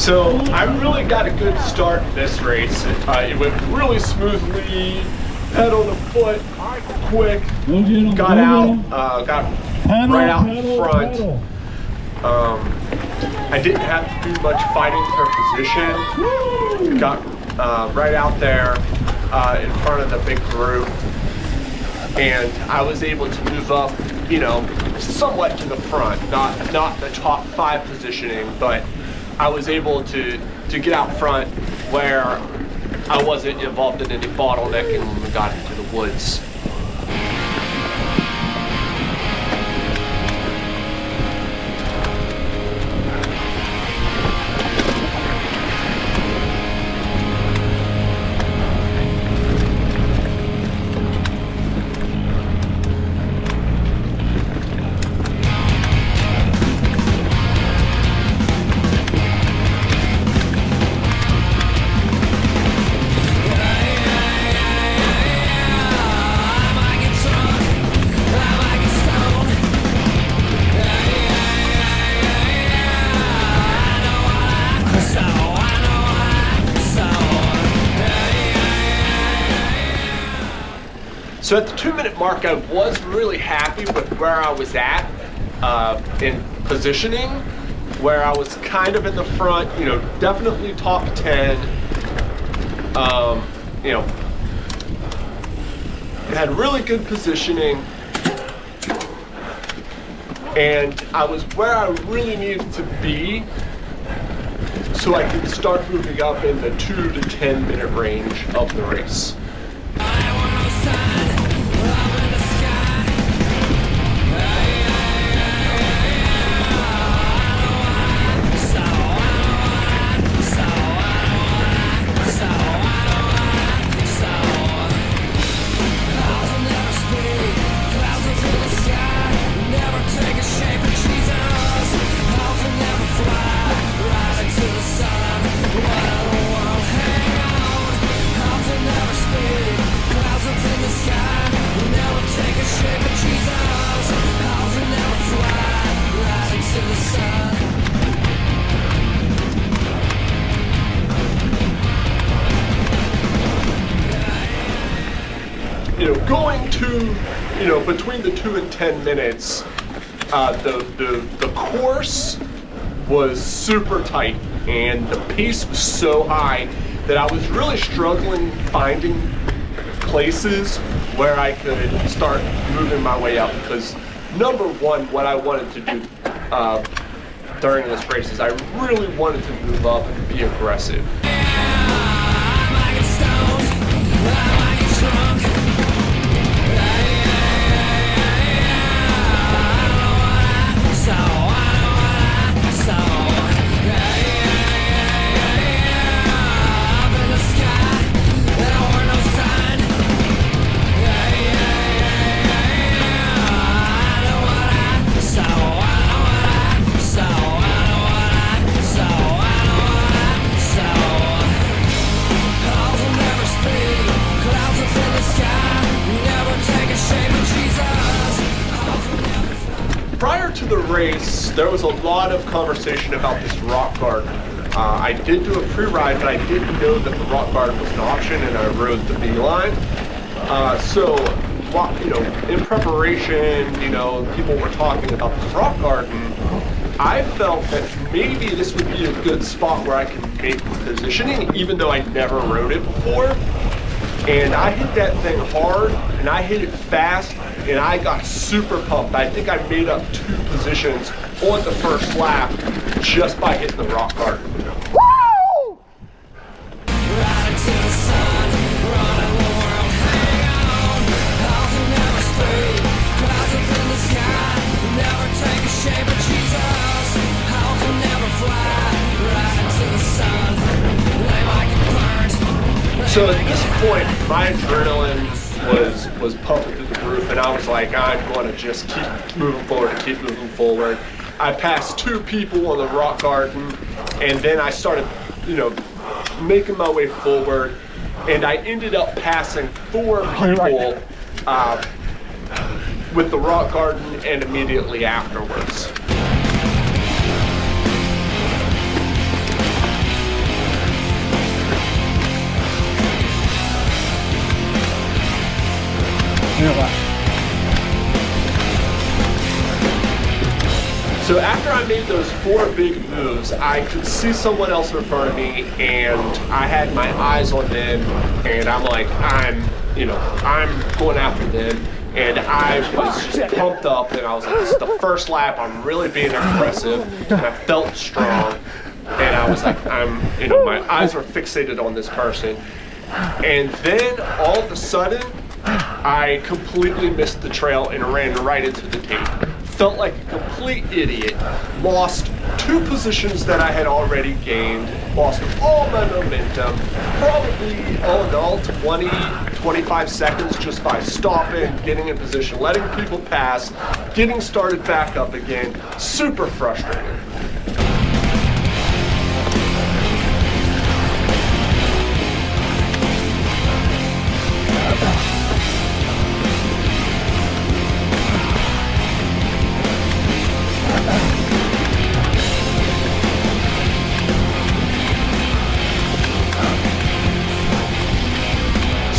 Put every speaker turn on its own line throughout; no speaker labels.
So I really got a good start in this race. It went really smoothly, pedal to foot, quick, got out, got right out in front. I didn't have to do much fighting for position. Got right out there in front of the big group, and I was able to move up, you know, somewhat to the front, not the top 5 positioning, but I was able to get out front where I wasn't involved in any bottlenecking when we got into the woods. So at the 2-minute mark, I was really happy with where I was at in positioning, where I was kind of in the front, you know, definitely top 10. You know, had really good positioning, and I was where I really needed to be so I could start moving up in the 2 to 10 minute range of the race. You know, going to, you know, between the 2 and 10 minutes, the course was super tight and the pace was so high that I was really struggling finding places where I could start moving my way up, because number one, what I wanted to do during this race is I really wanted to move up and be aggressive. Prior to the race, there was a lot of conversation about this rock garden. I did do a pre-ride, but I didn't know that the rock garden was an option, and I rode the beeline. So, you know, in preparation, you know, people were talking about this rock garden. I felt that maybe this would be a good spot where I could make positioning, even though I never rode it before. And I hit that thing hard, and I hit it fast, and I got super pumped. I think I made up 2 positions on the first lap just by hitting the rock garden. Woo! So at this point, my adrenaline was pumping through the roof, and I was like, I'm going to just keep moving forward and keep moving forward. I passed 2 people on the rock garden, and then I started, you know, making my way forward, and I ended up passing 4 people with the rock garden and immediately afterwards. So after I made those 4 big moves, I could see someone else in front of me, and I had my eyes on them, and I'm like, I'm going after them, and I was just pumped up, and I was like, this is the first lap, I'm really being aggressive, and I felt strong, and I was like, my eyes were fixated on this person, and then all of a sudden, I completely missed the trail and ran right into the tape. Felt like a complete idiot, lost 2 positions that I had already gained, lost all my momentum, probably all in all 20-25 seconds just by stopping, getting in position, letting people pass, getting started back up again. Super frustrating.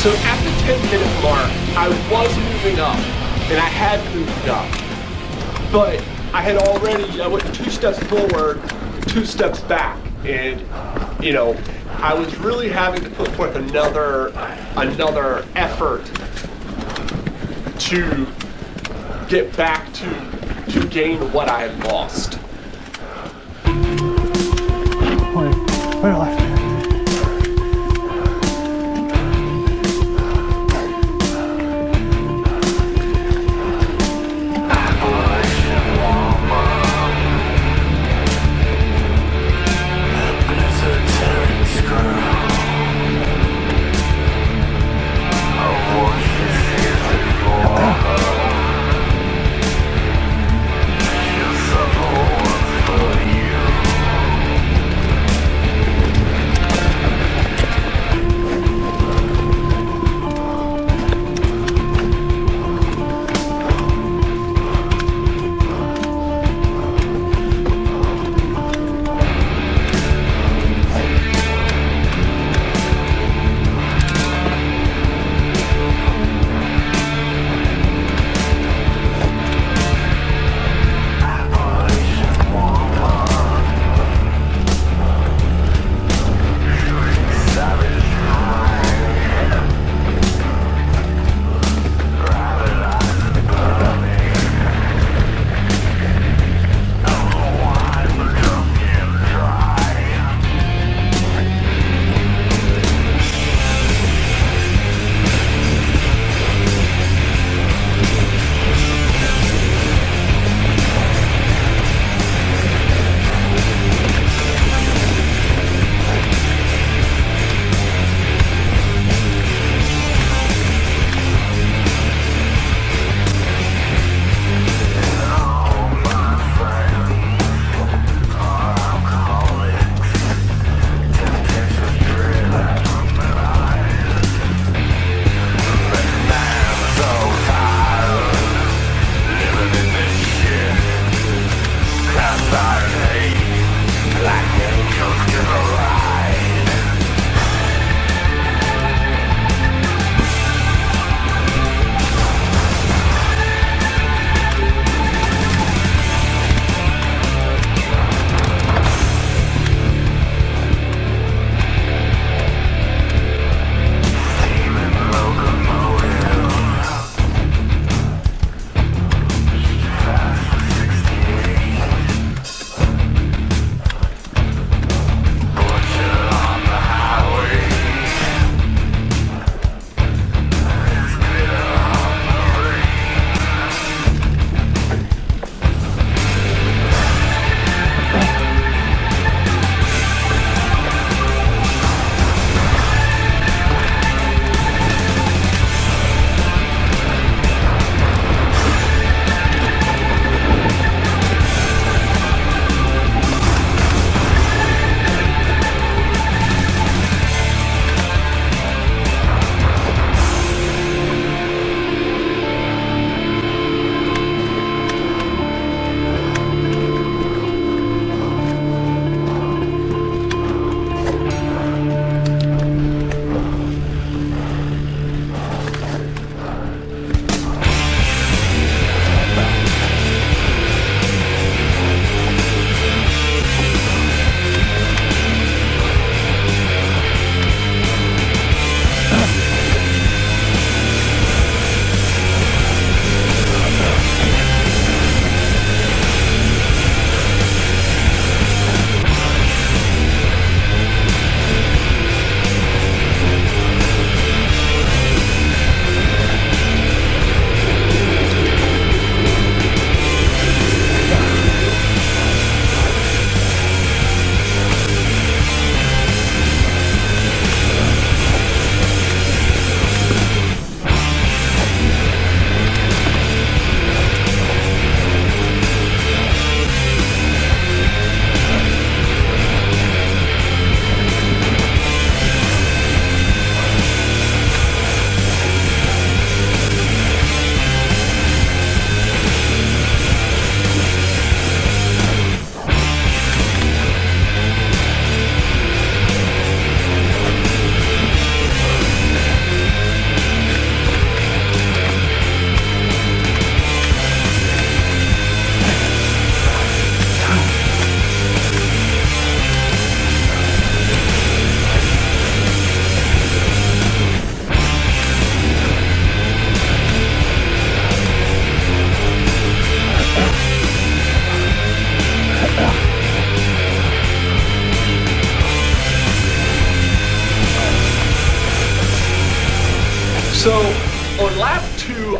So at the 10-minute mark, I was moving up, and I had moved up. But I went 2 steps forward, 2 steps back, and, I was really having to put forth another effort to get back to gain what I had lost.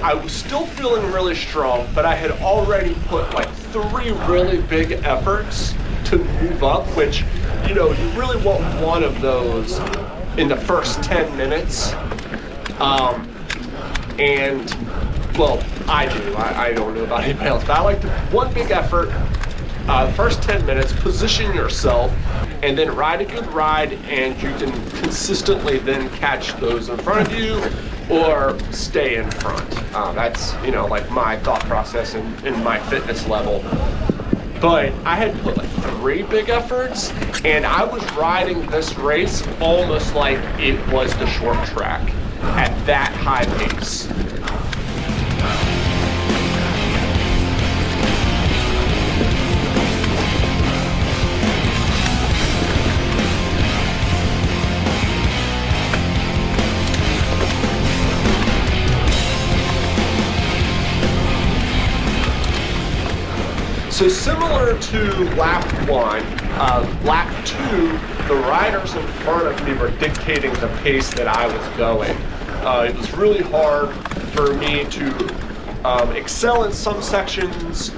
I was still feeling really strong, but I had already put like 3 really big efforts to move up, which, you know, you really want one of those in the first 10 minutes. And, well, I do. I don't know about anybody else, but I like to, one big effort, first 10 minutes, position yourself, and then ride a good ride, and you can consistently then catch those in front of you or stay in front. That's, you know, like my thought process in my fitness level. But I had put like 3 big efforts, and I was riding this race almost like it was the short track at that high pace. So similar to lap 1, lap 2, the riders in front of me were dictating the pace that I was going. It was really hard for me to excel in some sections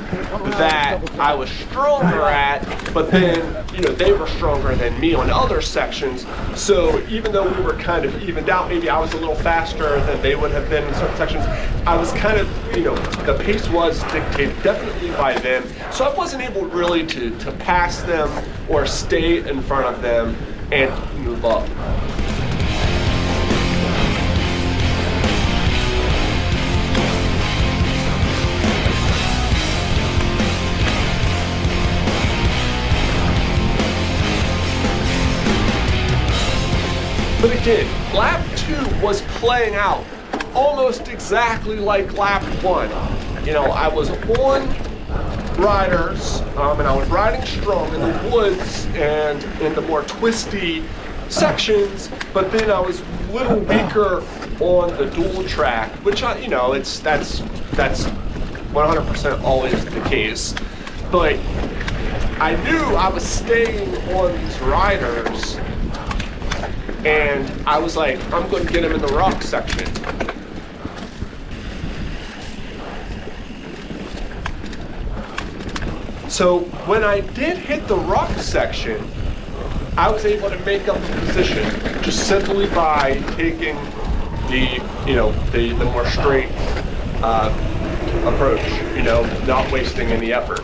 that I was stronger at, but then, you know, they were stronger than me on other sections. So even though we were kind of evened out, maybe I was a little faster than they would have been in certain sections, I was kind of, you know, the pace was dictated definitely by them. So I wasn't able really to pass them or stay in front of them and move up. But it did. Lap 2 was playing out almost exactly like lap 1. You know, I was on riders, and I was riding strong in the woods and in the more twisty sections, but then I was a little weaker on the dual track, which, you know, that's 100% always the case. But I knew I was staying on these riders, and I was like, I'm going to get him in the rock section. So when I did hit the rock section, I was able to make up the position just simply by taking the, you know, the more straight approach, you know, not wasting any effort.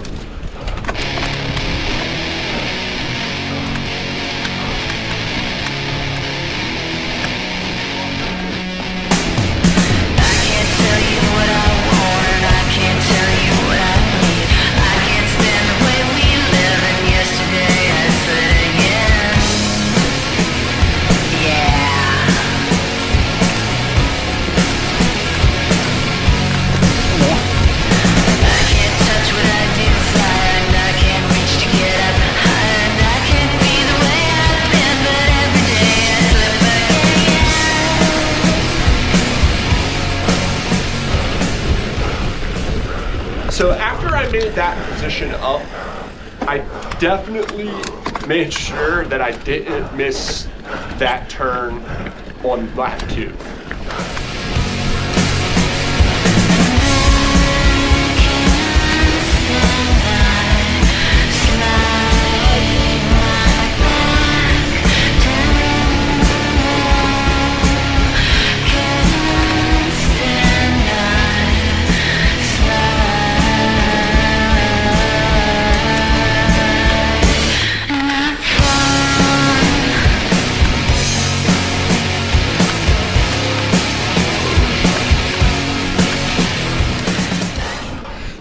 So after I made that position up, I definitely made sure that I didn't miss that turn on lap 2.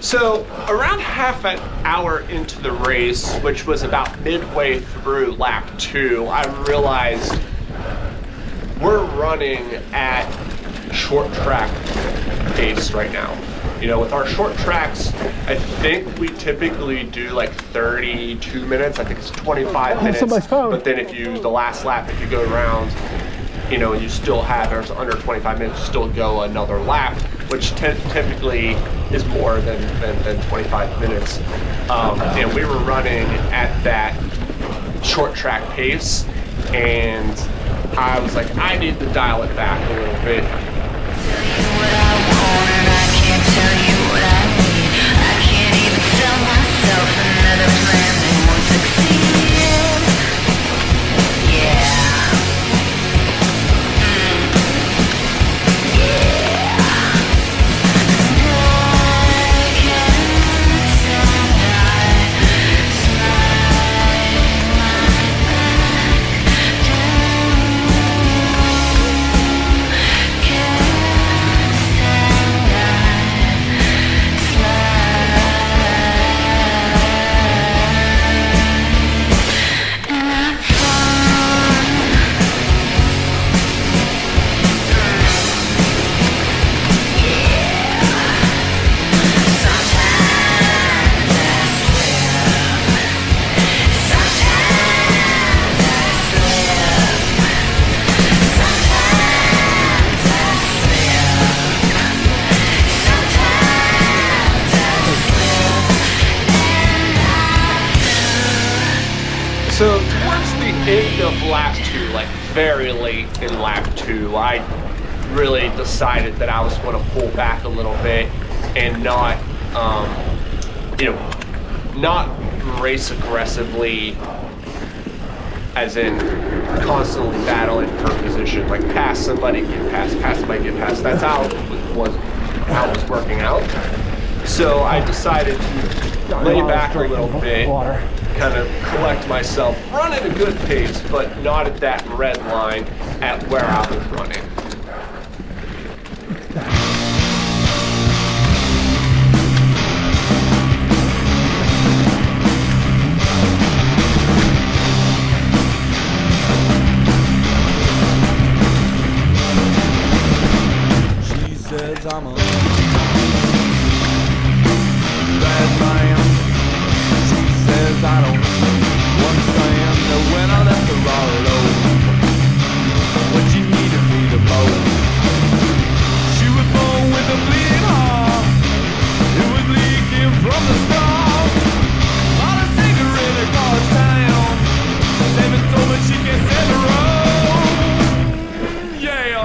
So around half an hour into the race, which was about midway through lap 2, I realized we're running at short track pace right now. You know, with our short tracks, I think we typically do like 32 minutes. I think it's 25 minutes. But then if you use the last lap, if you go around, you know, you still have, or under 25 minutes, you still go another lap, which typically is more than 25 minutes. And we were running at that short track pace, and I was like, I need to dial it back a little bit. So towards the end of lap 2, like very late in lap 2, I really decided that I was going to pull back a little bit and not, not race aggressively, as in constantly battling for position, like pass somebody, get past, pass somebody, get past. That's how it was working out. So I decided to lay back a little bit, kind of collect myself, run at a good pace, but not at that red line at where I was running.
She says I'm a bad man. She says I don't understand that when I left her all alone, what she needed me the most. She was born with a bleeding heart. It was leaking from the start. All a cigarette across town. Seven told me she can set the road. Yeah.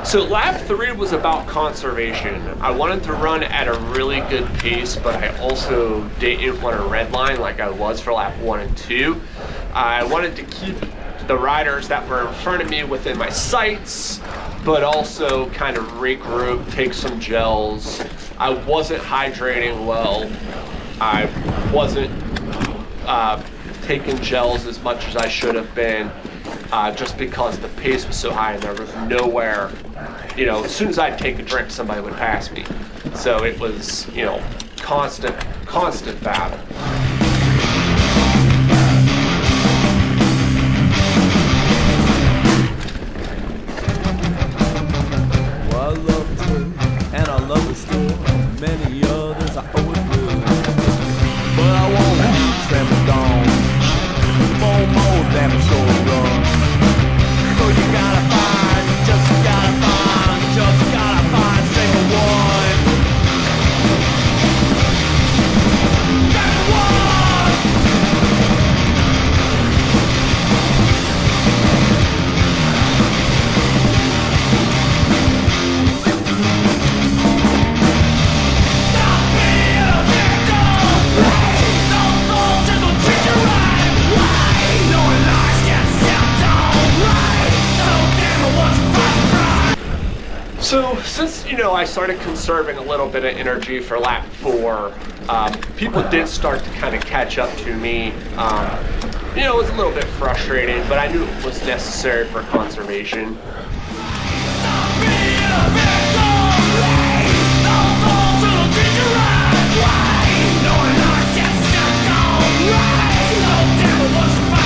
So lap 3 was about conservation. I wanted to run at a really good pace, but I also didn't want to redline like I was for lap 1 and 2. I wanted to keep the riders that were in front of me within my sights, but also kind of regroup, take some gels. I wasn't hydrating well. I wasn't taking gels as much as I should have been, just because the pace was so high and there was nowhere, as soon as I'd take a drink, somebody would pass me. So it was, constant battle.
Well, I loved her, and I love her still. Many others I always will. But I won't trample down. More than a short run. So you gotta find, just gotta find single one. That one! Stop being a victim! Don't fall to the treat you right! No one lies gets stepped on right! So damn what's right?
So since, I started conserving a little bit of energy for lap 4, people did start to kind of catch up to me. It was a little bit frustrating, but I knew it was necessary for conservation.
Stop being a victim! Don't fall to the treat you right! No one lies gets stepped on right! So damn what's right?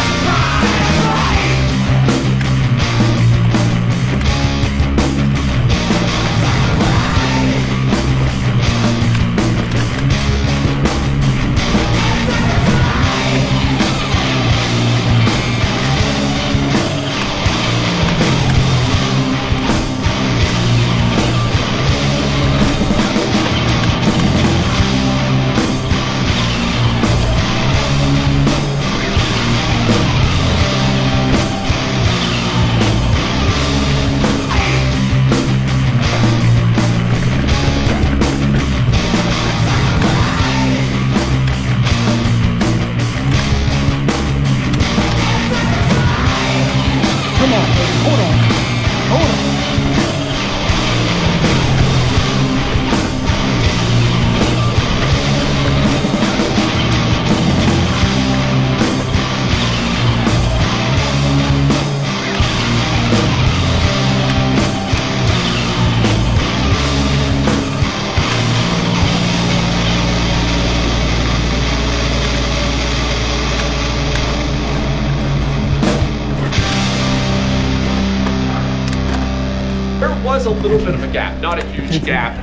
a little bit of a gap, not a huge gap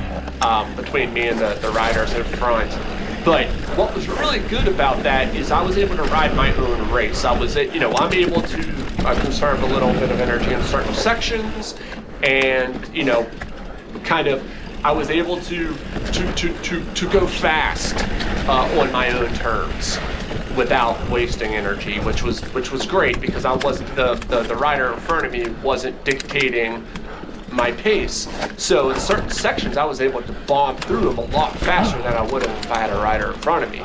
between me and the riders in front. But what was really good about that is I was able to ride my own race. I'm able to conserve a little bit of energy in certain sections, and I was able to go fast on my own terms without wasting energy, which was great, because I wasn't the rider in front of me wasn't dictating my pace. So in certain sections I was able to bomb through them a lot faster than I would have if I had a rider in front of me.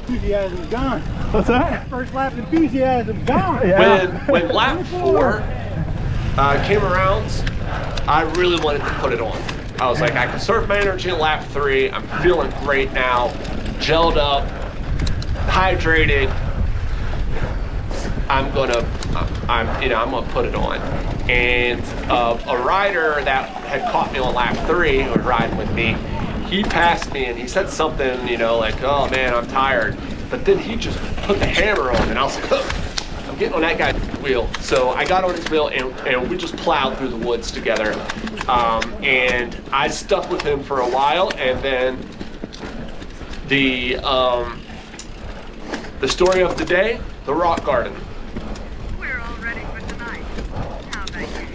enthusiasm gone.
What's that?
First lap enthusiasm gone.
Yeah.
When lap 4 came around, I really wanted to put it on. I was like, I conserved my energy in lap 3. I'm feeling great now, gelled up, hydrated. I'm gonna put it on. And a rider that had caught me on lap 3, who was riding with me, he passed me and he said something, like, oh man, I'm tired. But then he just put the hammer on, and I was like, oh, I'm getting on that guy's wheel. So I got on his wheel, and we just plowed through the woods together. And I stuck with him for a while, and then the story of the day, the rock garden.
We're all ready for tonight. How about you?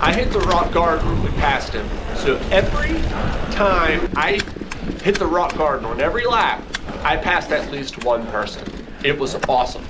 I hit the rock garden, we passed him. So every time I hit the rock garden on every lap, I passed at least one person. It was awesome.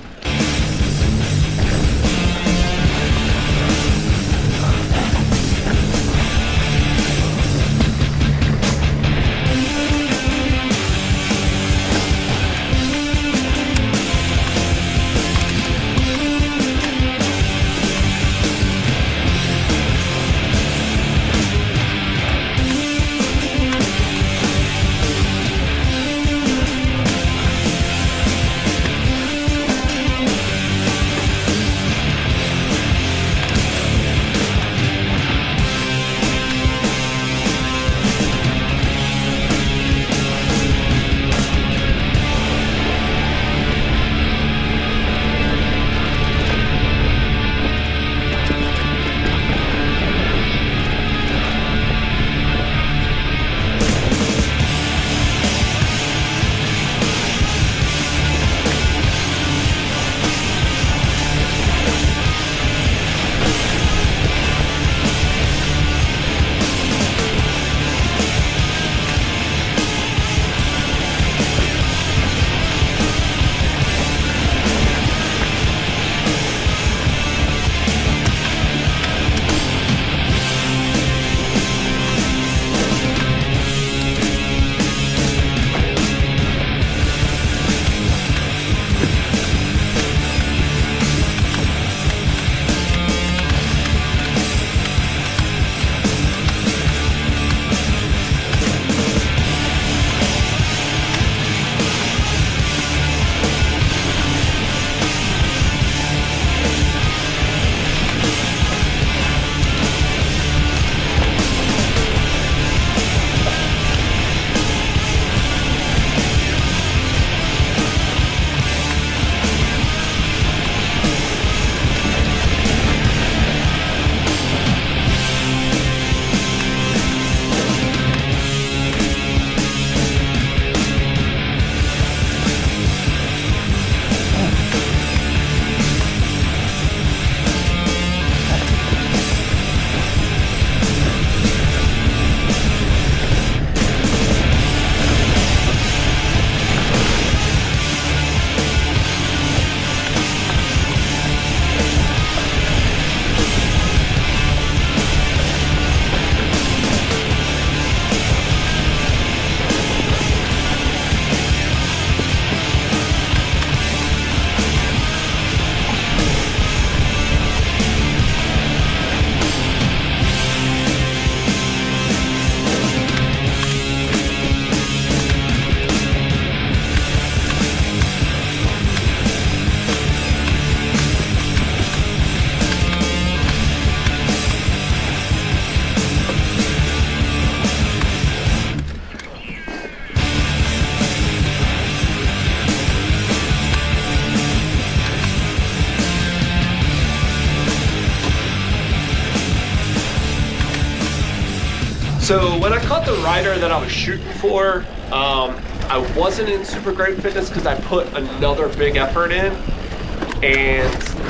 So when I caught the rider that I was shooting for, I wasn't in super great fitness because I put another big effort in,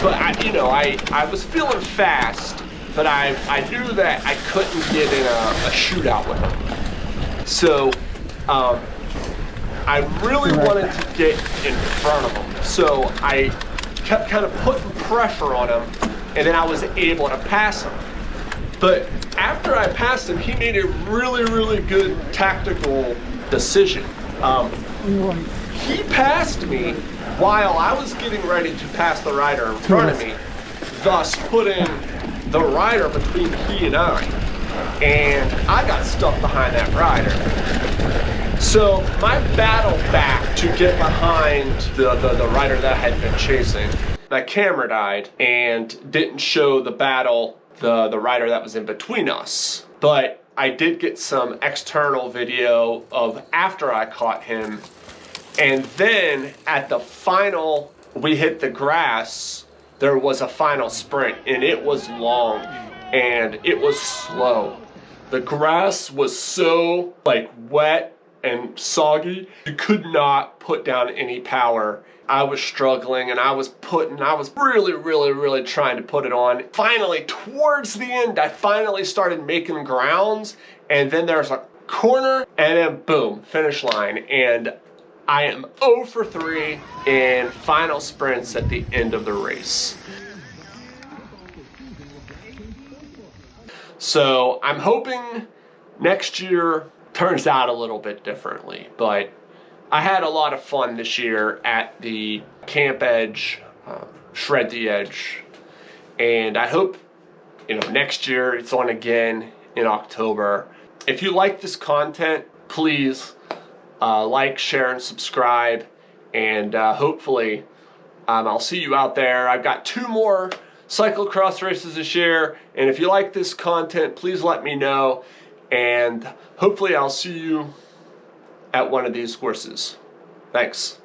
but I was feeling fast, but I knew that I couldn't get in a shootout with him. So I really wanted to get in front of him. So I kept kind of putting pressure on him, and then I was able to pass him. But after I passed him, he made a really, really good tactical decision. He passed me while I was getting ready to pass the rider in front of me, thus putting the rider between he and I. And I got stuck behind that rider. So my battle back to get behind the rider that I had been chasing, my camera died and didn't show the battle, the rider that was in between us. But I did get some external video of after I caught him. And then at the final, we hit the grass, there was a final sprint, and it was long and it was slow. The grass was so wet and soggy, you could not put down any power. I was struggling, and I was really, really, really trying to put it on. Finally, towards the end, I finally started making grounds, and then there's a corner, and then boom, finish line. And I am 0 for 3 in final sprints at the end of the race. So I'm hoping next year turns out a little bit differently, but I had a lot of fun this year at the Camp Edge, Shred the Edge, and I hope next year it's on again in October. If you like this content, please like, share, and subscribe, and hopefully I'll see you out there. I've got 2 more cyclocross races this year, and if you like this content, please let me know, and hopefully I'll see you at one of these courses. Thanks.